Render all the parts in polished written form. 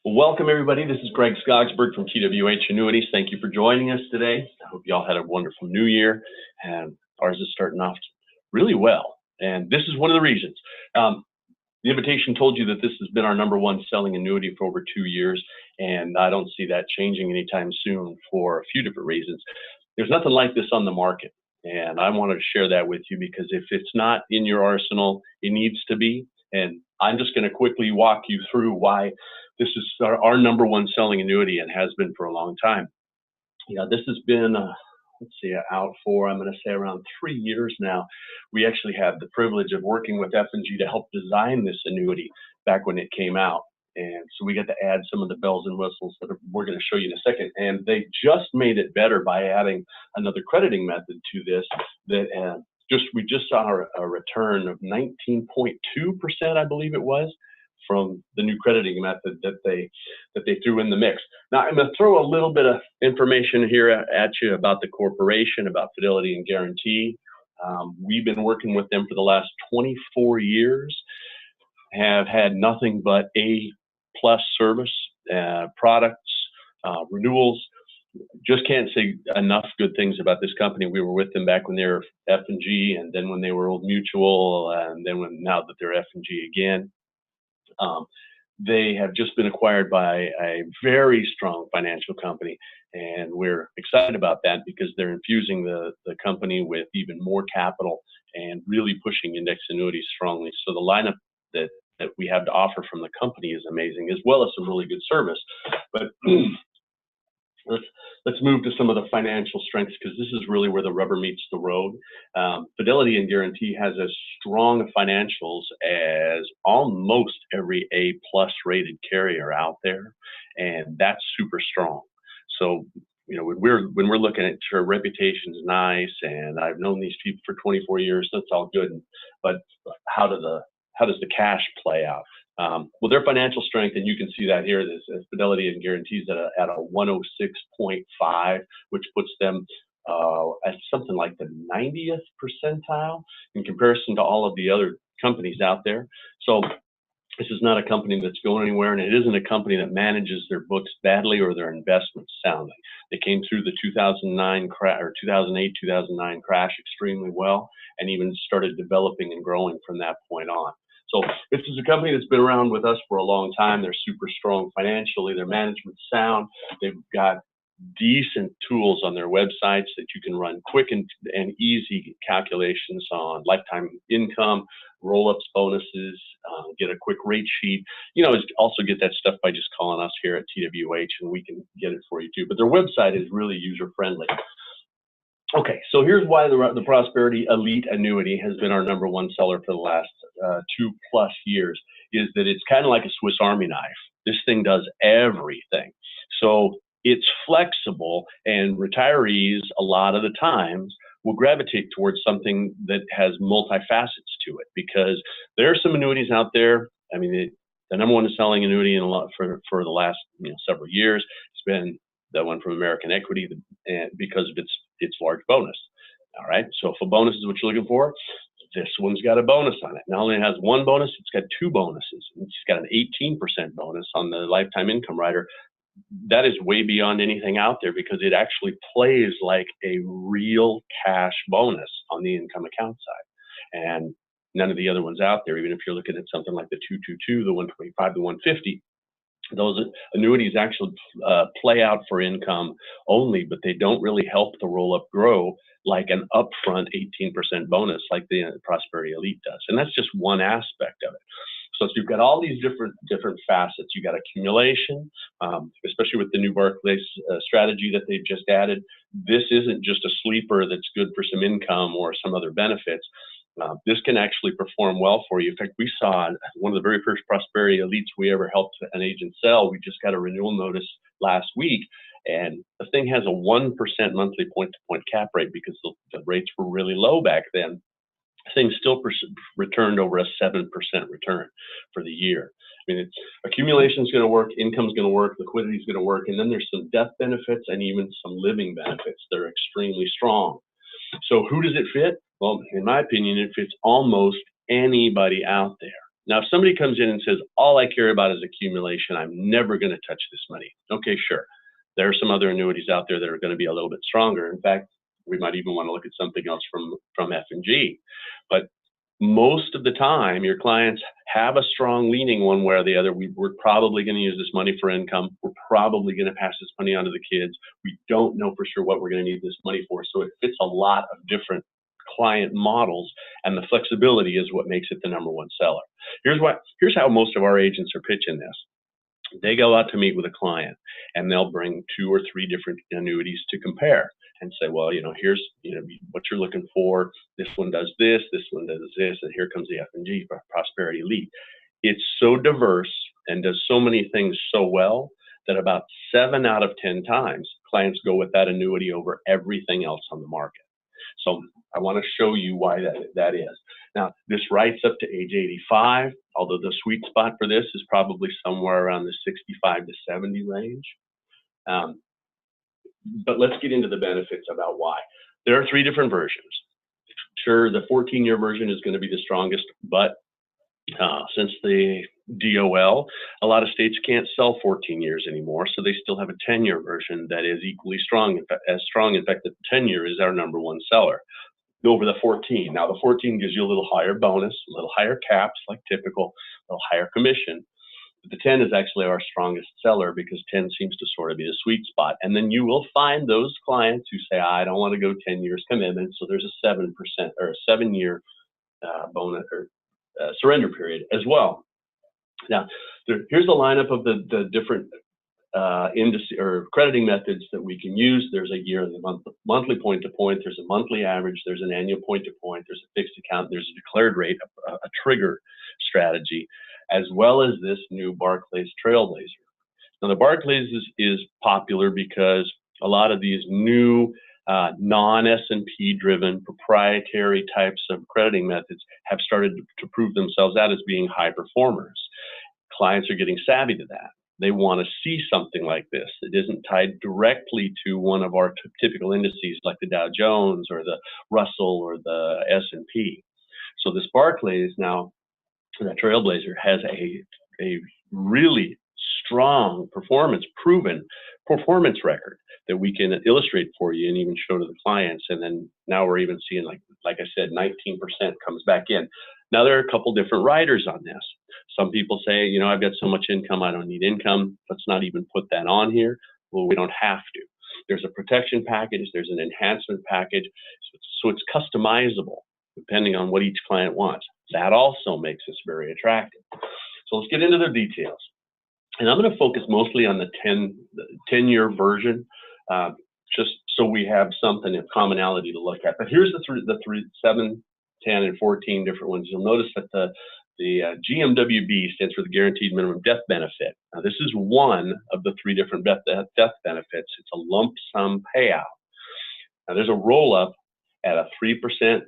Welcome, everybody. This is Greg Skogsberg from TWH Annuities. Thank you for joining us today. I hope you all had a wonderful new year, and ours is starting off really well. And this is one of the reasons. The invitation told you that this has been our #1 selling annuity for over 2 years, and I don't see that changing anytime soon for a few different reasons. There's nothing like this on the market, and I wanted to share that with you because if it's not in your arsenal, it needs to be. And I'm just going to quickly walk you through why this is our #1 selling annuity and has been for a long time. This has been, out for, I'm going to say around 3 years now. We actually had the privilege of working with F&G to help design this annuity back when it came out. And so we got to add some of the bells and whistles that we're going to show you in a second. And they just made it better by adding another crediting method to this that we just saw a return of 19.2%, I believe it was, from the new crediting method that they threw in the mix. Now, I'm going to throw a little bit of information here at you about the corporation, about Fidelity and Guarantee. We've been working with them for the last 24 years, have had nothing but A-plus service, products, renewals. Just can't say enough good things about this company. We were with them back when they were F&G, and then when they were Old Mutual, and then now that they're F&G again. They have just been acquired by a very strong financial company, and we're excited about that because they're infusing the company with even more capital and really pushing index annuities strongly. So the lineup that we have to offer from the company is amazing, as well as some really good service. But let's move to some of the financial strengths, because this is really where the rubber meets the road. Fidelity and Guarantee has as strong financials as almost every A-plus rated carrier out there, and that's super strong. So when we're looking at your reputation's nice, and I've known these people for 24 years, that's all good. But how does the cash play out? Well, their financial strength, and you can see that here, is Fidelity and Guarantees at a 106.5, which puts them at something like the 90th percentile in comparison to all of the other companies out there. So this is not a company that's going anywhere, and it isn't a company that manages their books badly or their investments soundly. They came through the 2008, 2009 crash extremely well, and even started developing and growing from that point on. So this is a company that's been around with us for a long time. They're super strong financially. Their management's sound. They've got decent tools on their websites that you can run quick and easy calculations on lifetime income, roll-ups, bonuses, get a quick rate sheet. Also get that stuff by just calling us here at TWH, and we can get it for you too. But their website is really user-friendly. Okay, so here's why the Prosperity Elite Annuity has been our #1 seller for the last 2+ years, is that it's kind of like a Swiss Army knife. This thing does everything. So it's flexible, and retirees a lot of the times will gravitate towards something that has multifacets to it, because there are some annuities out there. I mean, the #1 selling annuity for the last several years. It's been the one from American Equity, because of its large bonus. All right, so if a bonus is what you're looking for, this one's got a bonus on it. Not only has one bonus, it's got 2 bonuses. It's got an 18% bonus on the lifetime income rider. That is way beyond anything out there, because it actually plays like a real cash bonus on the income account side. And none of the other ones out there, even if you're looking at something like the 222, the 125, the 150, those annuities actually play out for income only, but they don't really help the roll-up grow like an upfront 18% bonus like the Prosperity Elite does. And that's just one aspect of it. So you've got all these different facets. You got accumulation, especially with the new Barclays strategy that they've just added. This isn't just a sleeper that's good for some income or some other benefits. This can actually perform well for you. In fact, we saw one of the very first Prosperity Elites we ever helped an agent sell. We just got a renewal notice last week, and the thing has a 1% monthly point-to-point cap rate, because the rates were really low back then. Things still returned over a 7% return for the year. I mean, accumulation is going to work, income is going to work, liquidity is going to work, and then there's some death benefits and even some living benefits that are extremely strong. So who does it fit? Well, in my opinion, it fits almost anybody out there. Now, if somebody comes in and says, all I care about is accumulation, I'm never going to touch this money. Okay, sure. There are some other annuities out there that are going to be a little bit stronger. In fact, we might even want to look at something else from F&G. But most of the time, your clients have a strong leaning one way or the other. We're probably going to use this money for income. We're probably going to pass this money on to the kids. We don't know for sure what we're going to need this money for. So it fits a lot of different client models, and the flexibility is what makes it the number one seller. Here's how most of our agents are pitching this. They go out to meet with a client and they'll bring 2 or 3 different annuities to compare and say, well, here's, what you're looking for. This one does this one does this, and here comes the F&G Prosperity Elite. It's so diverse and does so many things so well that about 7 out of 10 times clients go with that annuity over everything else on the market. So I want to show you why that is. Now, this writes up to age 85, although the sweet spot for this is probably somewhere around the 65 to 70 range. But let's get into the benefits about why. There are 3 different versions. Sure, the 14-year version is going to be the strongest, but since the DOL, a lot of states can't sell 14 years anymore, so they still have a 10-year version that is equally strong. As strong, in fact, the 10-year is our number one seller over the 14. Now, the 14 gives you a little higher bonus, a little higher caps, like typical, a little higher commission. But the 10 is actually our strongest seller because 10 seems to sort of be the sweet spot. And then you will find those clients who say, I don't want to go 10 years commitment, so there's a 7% or a 7-year bonus or surrender period as well. Now, here's the lineup of the different indices or crediting methods that we can use. There's a year, monthly point to point, there's a monthly average, there's an annual point to point, there's a fixed account, there's a declared rate, a trigger strategy, as well as this new Barclays Trailblazer. Now, the Barclays is popular because a lot of these new non-S&P driven proprietary types of crediting methods have started to prove themselves out as being high performers. Clients are getting savvy to that. They want to see something like this. It isn't tied directly to one of our typical indices like the Dow Jones or the Russell or the S&P. So this Barclays now, that Trailblazer, has a really strong proven performance record that we can illustrate for you and even show to the clients. And then now we're even seeing, like I said, 19% comes back in. Now, there are a couple different riders on this. Some people say, I've got so much income, I don't need income. Let's not even put that on here. Well, we don't have to. There's a protection package. There's an enhancement package. So it's customizable depending on what each client wants. That also makes this very attractive. So let's get into the details. And I'm going to focus mostly on the 10-year version, just so we have something of commonality to look at. But here's the 7, 10, and 14 different ones. You'll notice that the GMWB stands for the Guaranteed Minimum Death Benefit. Now, this is one of the 3 different death benefits. It's a lump sum payout. Now, there's a roll-up at a 3%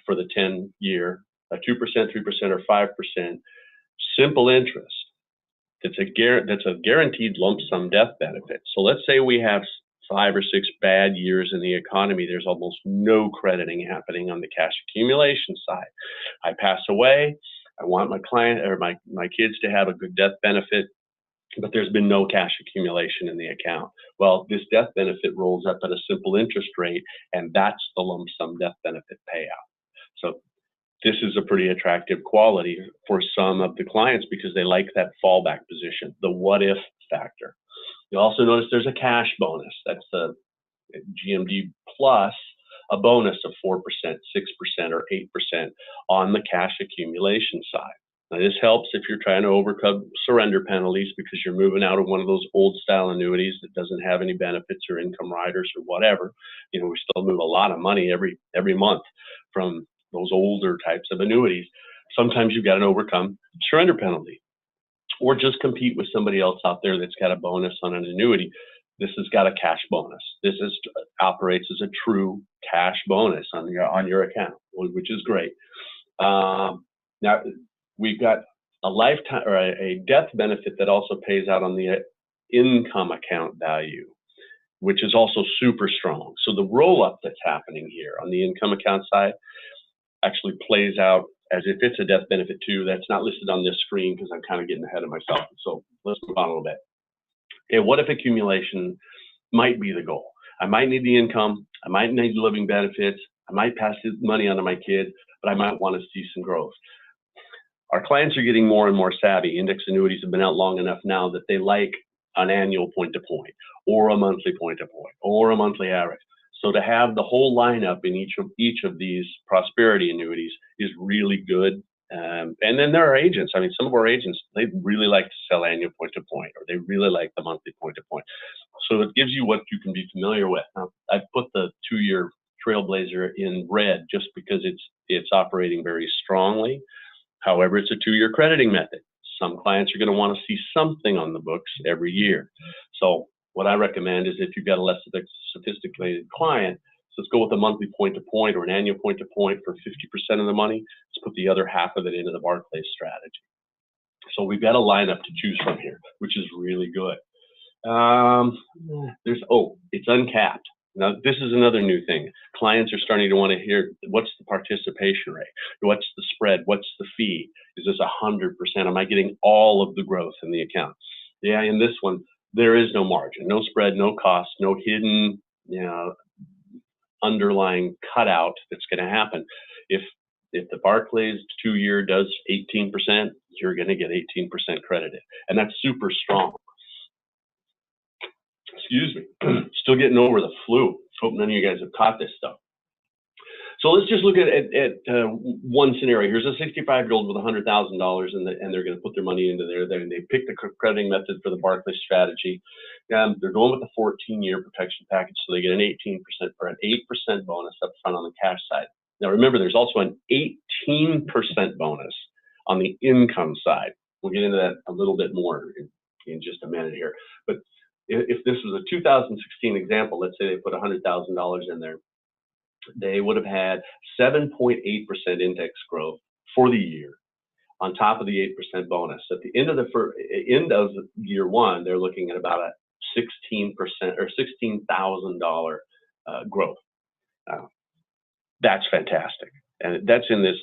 for the 10-year, a 2%, 3%, or 5% simple interest. That's a guaranteed lump sum death benefit. So let's say we have 5 or 6 bad years in the economy. There's almost no crediting happening on the cash accumulation side. I pass away. I want my client or my kids to have a good death benefit, but there's been no cash accumulation in the account. Well, this death benefit rolls up at a simple interest rate, and that's the lump sum death benefit payout. So this is a pretty attractive quality for some of the clients because they like that fallback position, the what if factor. You also notice there's a cash bonus. That's the GMD plus a bonus of 4%, 6%, or 8% on the cash accumulation side. Now, this helps if you're trying to overcome surrender penalties because you're moving out of one of those old style annuities that doesn't have any benefits or income riders or whatever. We still move a lot of money every month from those older types of annuities. Sometimes you've got to overcome surrender penalty or just compete with somebody else out there that's got a bonus on an annuity. This has got a cash bonus. This operates as a true cash bonus on your account, which is great. Now we've got a lifetime or a death benefit that also pays out on the income account value, which is also super strong. So the roll up that's happening here on the income account side actually plays out as if it's a death benefit too. That's not listed on this screen because I'm kind of getting ahead of myself. So let's move on a little bit. Okay, what if accumulation might be the goal? I might need the income, I might need living benefits, I might pass the money on to my kids, but I might want to see some growth. Our clients are getting more and more savvy. Index annuities have been out long enough now that they like an annual point to point, or a monthly point to point, or a monthly average. So to have the whole lineup in each of these prosperity annuities is really good. And then there are agents. I mean, some of our agents, they really like to sell annual point to point, or they really like the monthly point to point. So it gives you what you can be familiar with. Now, I've put the 2-year Trailblazer in red just because it's operating very strongly. However, it's a 2-year crediting method. Some clients are going to want to see something on the books every year. So what I recommend is if you've got a less sophisticated client, let's go with a monthly point to point or an annual point to point for 50% of the money. Let's put the other half of it into the Barclays strategy. So we've got a lineup to choose from here, which is really good. It's uncapped. Now, this is another new thing. Clients are starting to want to hear, what's the participation rate? What's the spread? What's the fee? Is this 100%? Am I getting all of the growth in the account? Yeah, in this one, there is no margin, no spread, no cost, no hidden, underlying cutout that's going to happen. If the Barclays 2-year does 18%, you're going to get 18% credited. And that's super strong. Excuse me, still getting over the flu. Hope none of you guys have caught this stuff. So let's just look at one scenario. Here's a 65-year-old with $100,000, and they're going to put their money into there. They pick the crediting method for the Barclays strategy. They're going with the 14-year protection package, so they get an 18% or an 8% bonus up front on the cash side. Now remember, there's also an 18% bonus on the income side. We'll get into that a little bit more in just a minute here. But if this was a 2016 example, let's say they put $100,000 in there, they would have had 7.8% index growth for the year on top of the 8% bonus. At the end of year one, they're looking at about a 16% or $16,000 growth. That's fantastic. And that's in this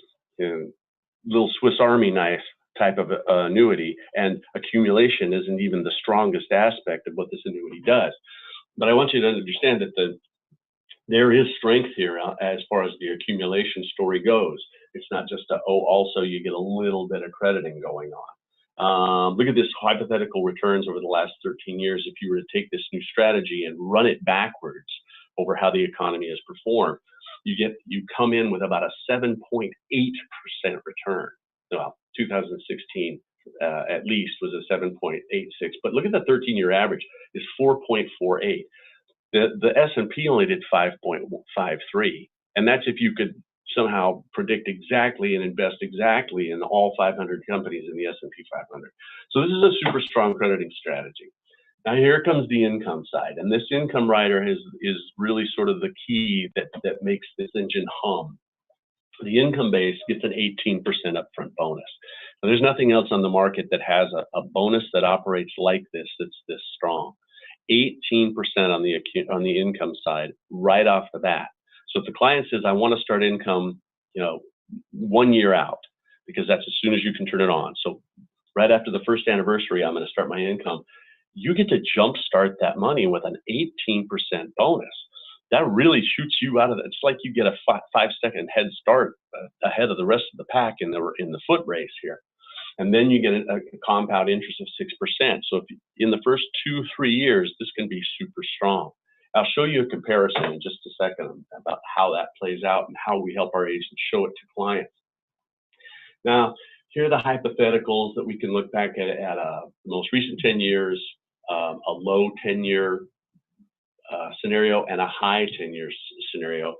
little Swiss Army knife type of annuity, and accumulation isn't even the strongest aspect of what this annuity does. But I want you to understand that there is strength here as far as the accumulation story goes. It's not just also you get a little bit of crediting going on. Look at this hypothetical returns over the last 13 years. If you were to take this new strategy and run it backwards over how the economy has performed, you come in with about a 7.8% return. Well, 2016 at least was a 7.86, but look at the 13-year average is 4.48. The S&P only did 5.53, and that's if you could somehow predict exactly and invest exactly in all 500 companies in the S&P 500. So this is a super strong crediting strategy. Now here comes the income side, and this income rider is really sort of the key that makes this engine hum. The income base gets an 18% upfront bonus. Now, there's nothing else on the market that has a bonus that operates like this that's this strong. 18% on the income side right off the bat. So if the client says, I want to start income, 1 year out, because that's as soon as you can turn it on. So right after the first anniversary, I'm going to start my income. You get to jumpstart that money with an 18% bonus. That really shoots you out of it. It's like you get a 5-second head start ahead of the rest of the pack in the foot race here. And then you get a compound interest of 6%. So if in the first 2-3 years, this can be super strong. I'll show you a comparison in just a second about how that plays out and how we help our agents show it to clients. Now, here are the hypotheticals that we can look back at the most recent 10 years, a low 10-year scenario and a high 10-year scenario.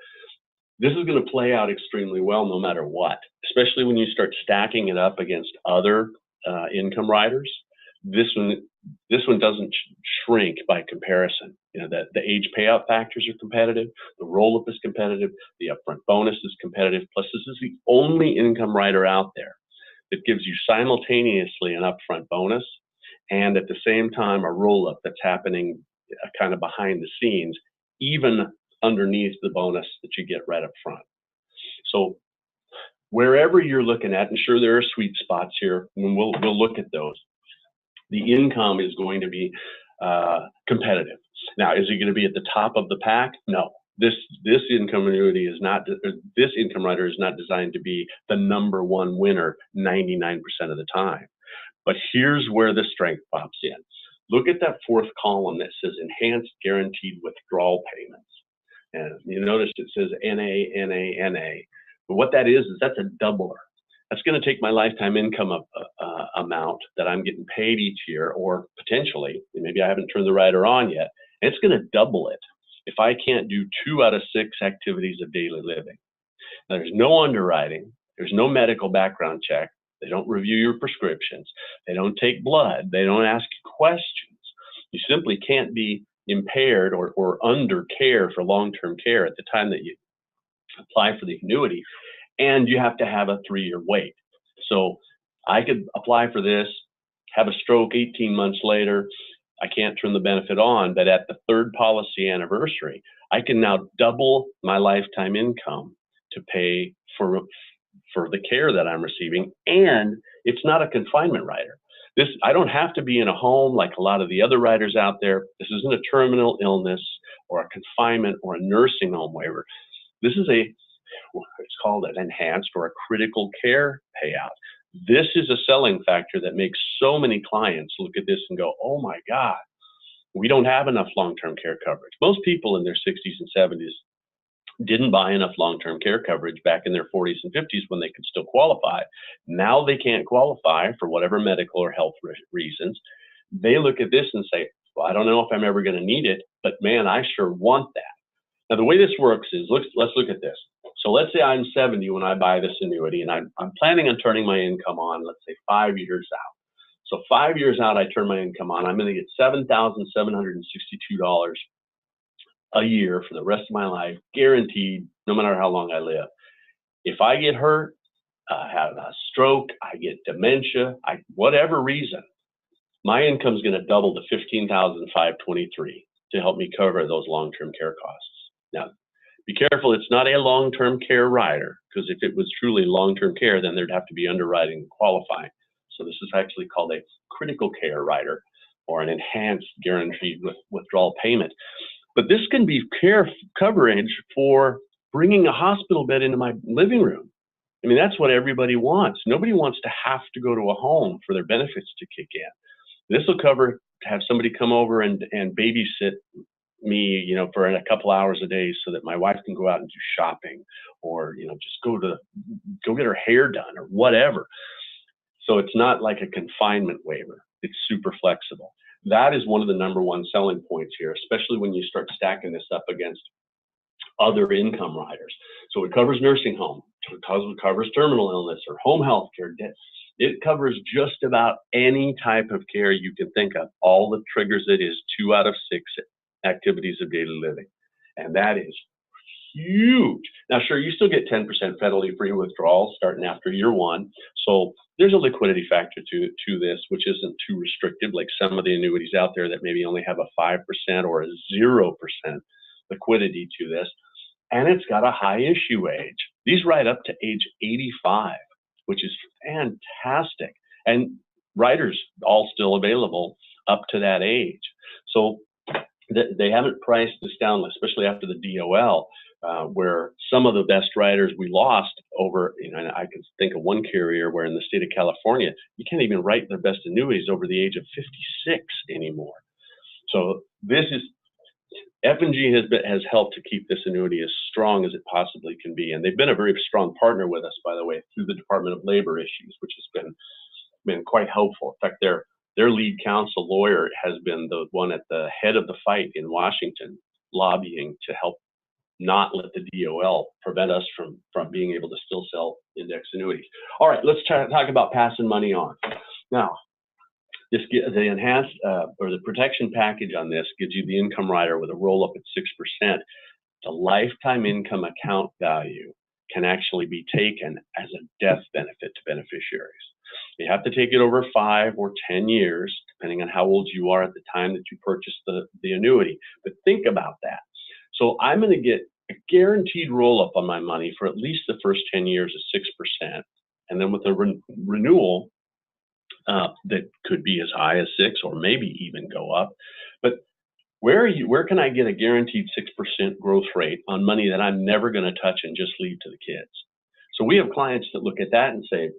This is going to play out extremely well no matter what, especially when you start stacking it up against other income riders. This one doesn't shrink by comparison. The age payout factors are competitive, the roll-up is competitive, the upfront bonus is competitive, plus this is the only income rider out there that gives you simultaneously an upfront bonus and at the same time a roll-up that's happening kind of behind the scenes, even underneath the bonus that you get right up front. So wherever you're looking at, and sure there are sweet spots here, and we'll look at those. The income is going to be competitive. Now, is it going to be at the top of the pack? No. This income annuity is not, this income rider is not designed to be the #1 winner 99% of the time. But here's where the strength pops in. Look at that fourth column that says enhanced guaranteed withdrawal payments. And you notice it says NA, NA, NA. But what that is that's a doubler. That's going to take my lifetime income amount that I'm getting paid each year, or potentially, maybe I haven't turned the rider on yet, and it's going to double it if I can't do 2 out of 6 activities of daily living. Now, there's no underwriting. There's no medical background check. They don't review your prescriptions. They don't take blood. They don't ask you questions. You simply can't be impaired or under care for long-term care at the time that you apply for the annuity, and you have to have a 3-year wait. So I could apply for this, have a stroke 18 months later, I can't turn the benefit on, but at the 3rd policy anniversary, I can now double my lifetime income to pay for the care that I'm receiving, and it's not a confinement rider. I don't have to be in a home like a lot of the other riders out there. This isn't a terminal illness or a confinement or a nursing home waiver. This is it's called an enhanced or a critical care payout. This is a selling factor that makes so many clients look at this and go, oh my God, we don't have enough long-term care coverage. Most people in their 60s and 70s didn't buy enough long-term care coverage back in their 40s and 50s when they could still qualify. Now they can't qualify for whatever medical or health reasons. They look at this and say, well, I don't know if I'm ever going to need it, but man, I sure want that. Now, the way this works is, let's look at this. So let's say I'm 70 when I buy this annuity, and I'm planning on turning my income on, let's say 5 years out. So 5 years out, I turn my income on. I'm going to get $7,762 a year for the rest of my life, guaranteed, no matter how long I live. If I get hurt, I have a stroke, I get dementia, whatever reason, my income is going to double to $15,523 to help me cover those long-term care costs. Now, be careful, it's not a long-term care rider, because if it was truly long-term care, then there'd have to be underwriting and qualifying. So this is actually called a critical care rider or an enhanced guaranteed withdrawal payment. But this can be care coverage for bringing a hospital bed into my living room. I mean, that's what everybody wants. Nobody wants to have to go to a home for their benefits to kick in. This will cover to have somebody come over and babysit me, for a couple hours a day so that my wife can go out and do shopping, or, just go get her hair done or whatever. So it's not like a confinement waiver. It's super flexible. That is one of the #1 selling points here, especially when you start stacking this up against other income riders. So it covers nursing home, it covers terminal illness or home health care. It covers just about any type of care you can think of. All the triggers it is 2 out of 6 activities of daily living. And that is huge. Now, sure, you still get 10% federally free withdrawals starting after year 1. So there's a liquidity factor to this, which isn't too restrictive, like some of the annuities out there that maybe only have a 5% or a 0% liquidity to this. And it's got a high issue age. These ride up to age 85, which is fantastic. And riders all still available up to that age. So they haven't priced this down, especially after the DOL, where some of the best riders we lost over, and I can think of one carrier where in the state of California, you can't even write their best annuities over the age of 56 anymore. So this is, F&G has helped to keep this annuity as strong as it possibly can be. And they've been a very strong partner with us, by the way, through the Department of Labor issues, which has been quite helpful. In fact, their lead counsel lawyer has been the one at the head of the fight in Washington, lobbying to help not let the DOL prevent us from being able to still sell index annuities. All right, let's talk about passing money on. Now, the enhanced or the protection package on this gives you the income rider with a roll up at 6%. The lifetime income account value can actually be taken as a death benefit to beneficiaries. You have to take it over 5 or 10 years, depending on how old you are at the time that you purchased the annuity. But think about that. So I'm going to get A guaranteed roll-up on my money for at least the first 10 years is 6%. And then with a renewal, that could be as high as 6 or maybe even go up. But where can I get a guaranteed 6% growth rate on money that I'm never going to touch and just leave to the kids? So we have clients that look at that and say,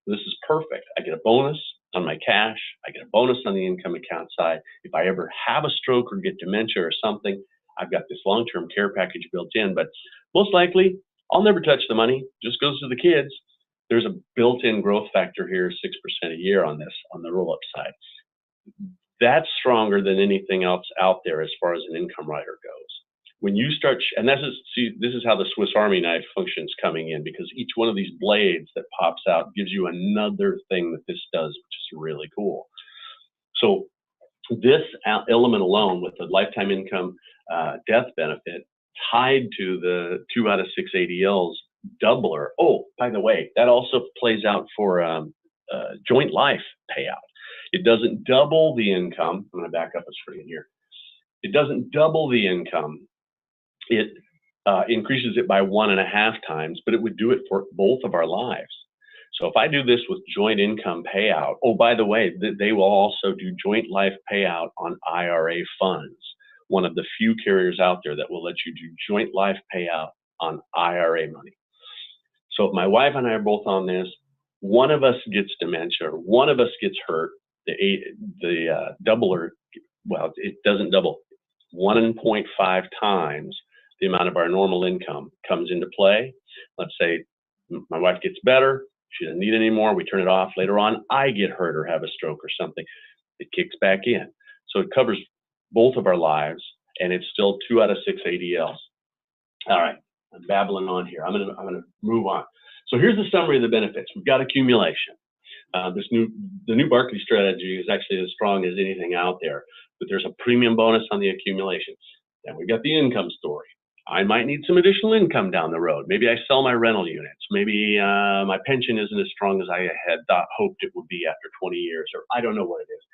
this is perfect. I get a bonus on my cash. I get a bonus on the income account side. If I ever have a stroke or get dementia or something, I've got this long-term care package built in. But most likely, I'll never touch the money. Just goes to the kids. There's a built-in growth factor here, 6% a year on this, on the roll-up side. That's stronger than anything else out there as far as an income rider goes. When you start, and this is how the Swiss Army knife functions coming in, because each one of these blades that pops out gives you another thing that this does, which is really cool. So this element alone with the lifetime income death benefit tied to the 2 out of 6 ADLs doubler. Oh, by the way, that also plays out for joint life payout. It doesn't double the income. I'm going to back up a screen here. It doesn't double the income. It increases it by 1.5 times, but it would do it for both of our lives. So if I do this with joint income payout, oh, by the way, they will also do joint life payout on IRA funds. One of the few carriers out there that will let you do joint life payout on IRA money. So if my wife and I are both on this, one of us gets dementia, or one of us gets hurt, the doubler, well, it doesn't double. 1.5 times the amount of our normal income comes into play. Let's say my wife gets better, she doesn't need it anymore, we turn it off. Later on, I get hurt or have a stroke or something. It kicks back in. So it covers both of our lives, and it's still 2 out of 6 ADLs. All right, I'm babbling on here. I'm gonna move on. So here's the summary of the benefits. We've got accumulation. The new Barclay strategy is actually as strong as anything out there, but there's a premium bonus on the accumulation. Then we've got the income story. I might need some additional income down the road. Maybe I sell my rental units. Maybe my pension isn't as strong as I had hoped it would be after 20 years, or I don't know what it is.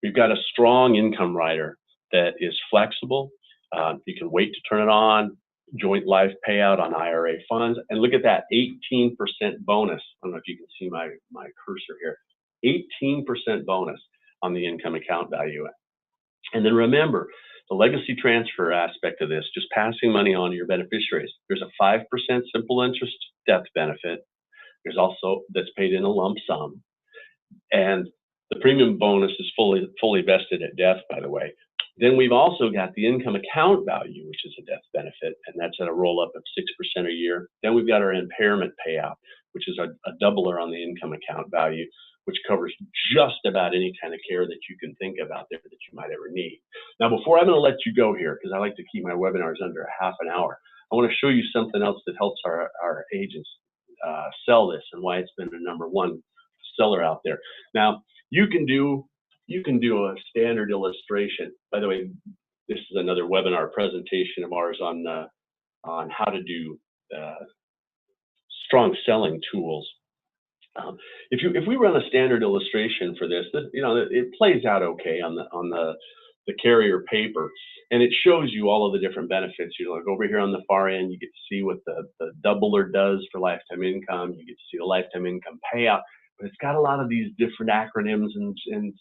We've got a strong income rider that is flexible. You can wait to turn it on. Joint life payout on IRA funds. And look at that, 18% bonus. I don't know if you can see my cursor here. 18% bonus on the income account value. And then remember, the legacy transfer aspect of this, just passing money on to your beneficiaries. There's a 5% simple interest death benefit. There's also, that's paid in a lump sum. And the premium bonus is fully vested at death, by the way. Then we've also got the income account value, which is a death benefit, and that's at a roll-up of 6% a year. Then we've got our impairment payout, which is a doubler on the income account value, which covers just about any kind of care that you can think of out there that you might ever need. Now, before I'm going to let you go here, because I like to keep my webinars under a half an hour, I want to show you something else that helps our agents sell this and why it's been the #1 seller out there. Now, you can do a standard illustration. By the way, this is another webinar presentation of ours on how to do strong selling tools. If we run a standard illustration for this, it plays out okay on the carrier paper, and it shows you all of the different benefits. Like over here on the far end, you get to see what the doubler does for lifetime income. You get to see the lifetime income payout, but it's got a lot of these different acronyms and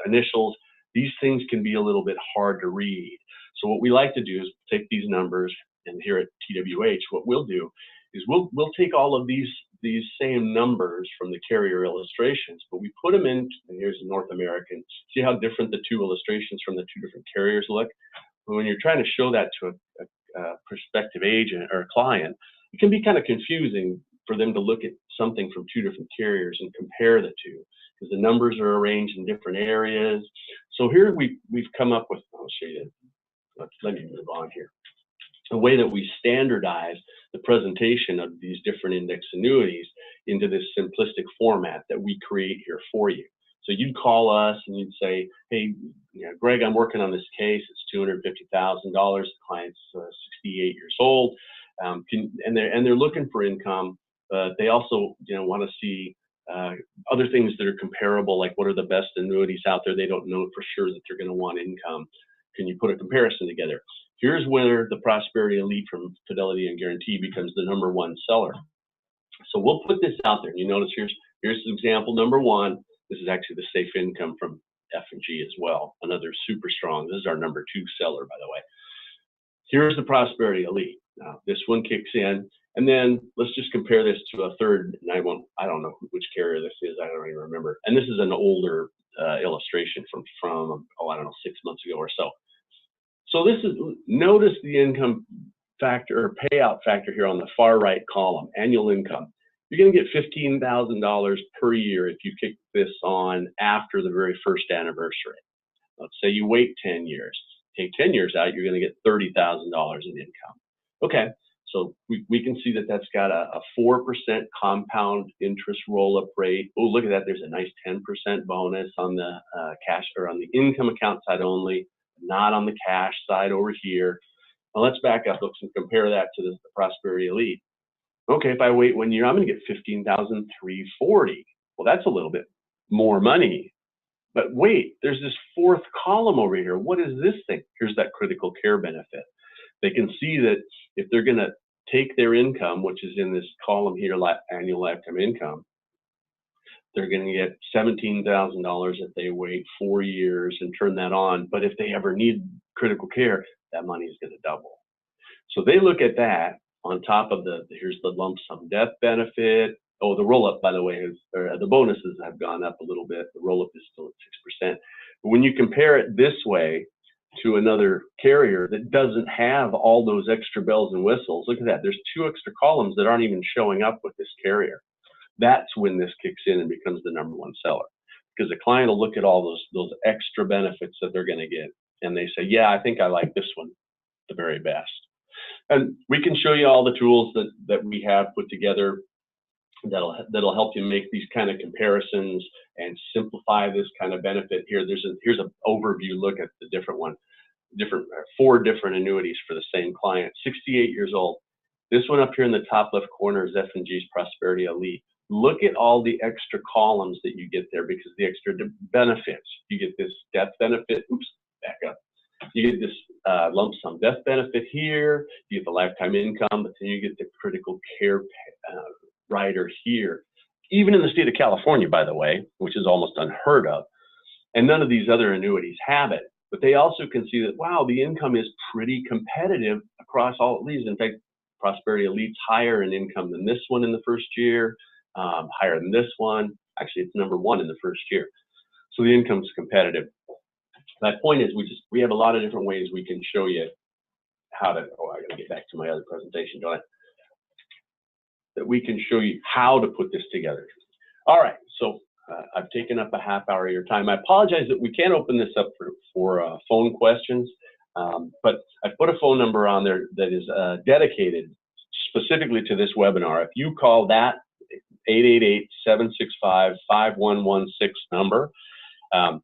initials. These things can be a little bit hard to read. So what we like to do is take these numbers, and here at TWH, what we'll do is we'll take all of these same numbers from the carrier illustrations, but we put them in, and here's North American. See how different the two illustrations from the two different carriers look? But when you're trying to show that to a prospective agent or a client, it can be kind of confusing for them to look at something from two different carriers and compare the two, because the numbers are arranged in different areas. So here we've come up with, I'll show you, let me move on here, a way that we standardize the presentation of these different index annuities into this simplistic format that we create here for you. So you'd call us and you'd say, hey, Greg, I'm working on this case. It's $250,000. The client's 68 years old, and they're looking for income. They also want to see other things that are comparable, like what are the best annuities out there. They don't know for sure that they're going to want income. can you put a comparison together? Here's where the Prosperity Elite from Fidelity and Guarantee becomes the #1 seller. So we'll put this out there. You notice here's example #1. This is actually the Safe Income from F&G as well. Another super strong. This is our #2 seller, by the way. Here's the Prosperity Elite. Now this one kicks in, and then let's just compare this to a third. And I don't know which carrier this is. I don't even remember. And this is an older illustration from I don't know, 6 months ago or so. So notice the income factor or payout factor here on the far right column, annual income. You're going to get $15,000 per year if you kick this on after the very first anniversary. Let's say you wait 10 years. Take 10 years out, you're going to get $30,000 in income. Okay, so we can see that that's got a 4% compound interest roll-up rate. Oh, look at that. There's a nice 10% bonus on the cash or on the income account side only, not on the cash side over here. Now let's back up, folks, and compare that to the Prosperity Elite. Okay, if I wait 1 year, I'm going to get $15,340. Well, that's a little bit more money. But wait, there's this fourth column over here. What is this thing? Here's that critical care benefit. They can see that if they're going to take their income, which is in this column here, annual lifetime income, they're going to get $17,000 if they wait 4 years and turn that on. But if they ever need critical care, that money is going to double. So they look at that on top of here's the lump sum death benefit. Oh, the roll-up, by the way, the bonuses have gone up a little bit. The roll-up is still at 6%. But when you compare it this way to another carrier that doesn't have all those extra bells and whistles, look at that. There's 2 extra columns that aren't even showing up with this carrier. That's when this kicks in and becomes the #1 seller. Because the client will look at all those extra benefits that they're going to get, and they say, yeah, I think I like this one the very best. And we can show you all the tools that we have put together that'll help you make these kind of comparisons and simplify this kind of benefit here. Here's an overview look at the 4 different annuities for the same client. 68 years old. This one up here in the top left corner is F&G's Prosperity Elite. Look at all the extra columns that you get there because the extra benefits. You get this death benefit. Oops, back up. You get this lump sum death benefit here. You get the lifetime income, but then you get the critical care rider here. Even in the state of California, by the way, which is almost unheard of. And none of these other annuities have it. But they also can see that, wow, the income is pretty competitive across all of these. In fact, Prosperity Elite's higher in income than this one in the first year, higher than this one. Actually, it's #1 in the first year. So the income's competitive. My point is we have a lot of different ways we can show you how to, I gotta get back to my other presentation, don't I? That we can show you how to put this together. All right, so I've taken up a half hour of your time. I apologize that we can't open this up for phone questions, but I put a phone number on there that is dedicated specifically to this webinar. If you call that 888-765-5116 number,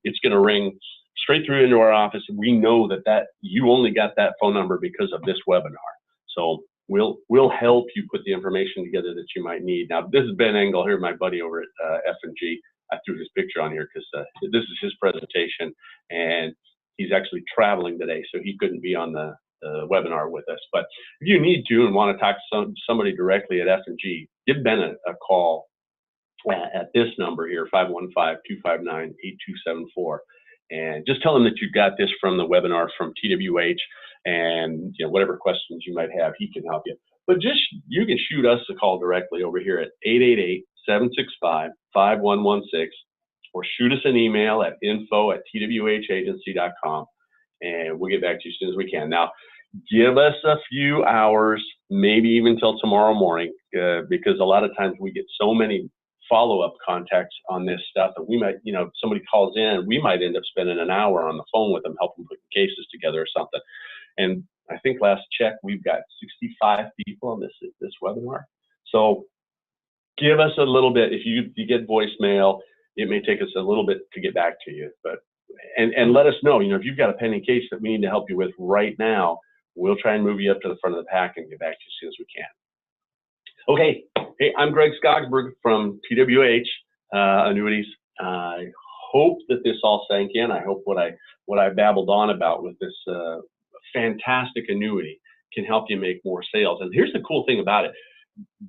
it's going to ring straight through into our office. We know that you only got that phone number because of this webinar. So we'll help you put the information together that you might need. Now, this is Ben Engel here, my buddy over at F&G. I threw his picture on here because this is his presentation, and he's actually traveling today, so he couldn't be on the webinar with us. But if you need to and want to talk to somebody directly at F&G, give Ben a call at this number here, 515-259-8274. And just tell him that you got this from the webinar from TWH, and whatever questions you might have, he can help you. But you can shoot us a call directly over here at 888-765-5116, or shoot us an email at info@twhagency.com, and we'll get back to you as soon as we can. Now, give us a few hours, maybe even till tomorrow morning, because a lot of times we get so many follow-up contacts on this stuff that we might, somebody calls in, we might end up spending an hour on the phone with them, helping put cases together or something. And I think last check, we've got 65 people on this webinar. So give us a little bit. If you get voicemail, it may take us a little bit to get back to you, but and let us know, if you've got a pending case that we need to help you with right now, we'll try and move you up to the front of the pack and get back to you as soon as we can. Okay, hey, I'm Greg Skogsberg from TWH Annuities. I hope that this all sank in. I hope what I babbled on about with this fantastic annuity can help you make more sales. And here's the cool thing about it.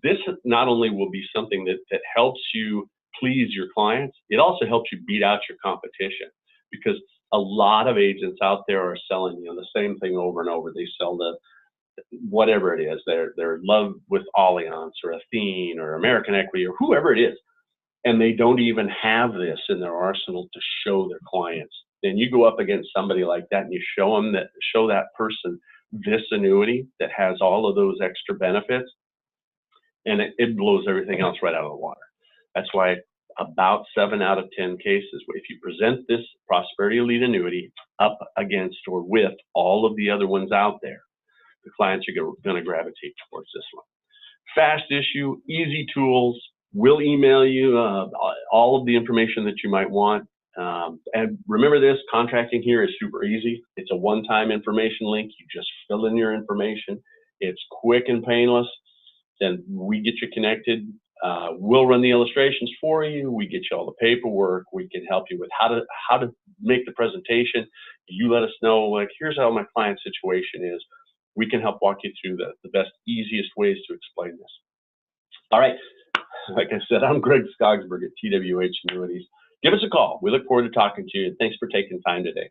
This not only will be something that helps you please your clients, it also helps you beat out your competition, because a lot of agents out there are selling the same thing over and over. They sell the whatever it is, their love with Allianz or Athene or American Equity or whoever it is, and they don't even have this in their arsenal to show their clients. Then you go up against somebody like that and you show that person this annuity that has all of those extra benefits, and it blows everything else right out of the water. That's why about 7 out of 10 cases, if you present this Prosperity Elite annuity up against or with all of the other ones out there, the clients are going to gravitate towards this one. Fast issue, easy tools. We'll email you all of the information that you might want. And remember this, contracting here is super easy. It's a one-time information link. You just fill in your information. It's quick and painless. Then we get you connected. We'll run the illustrations for you. We get you all the paperwork. We can help you with how to make the presentation. You let us know, like, here's how my client situation is. We can help walk you through the best, easiest ways to explain this. All right. Like I said, I'm Greg Skogsberg at TWH Annuities. Give us a call. We look forward to talking to you. And thanks for taking time today.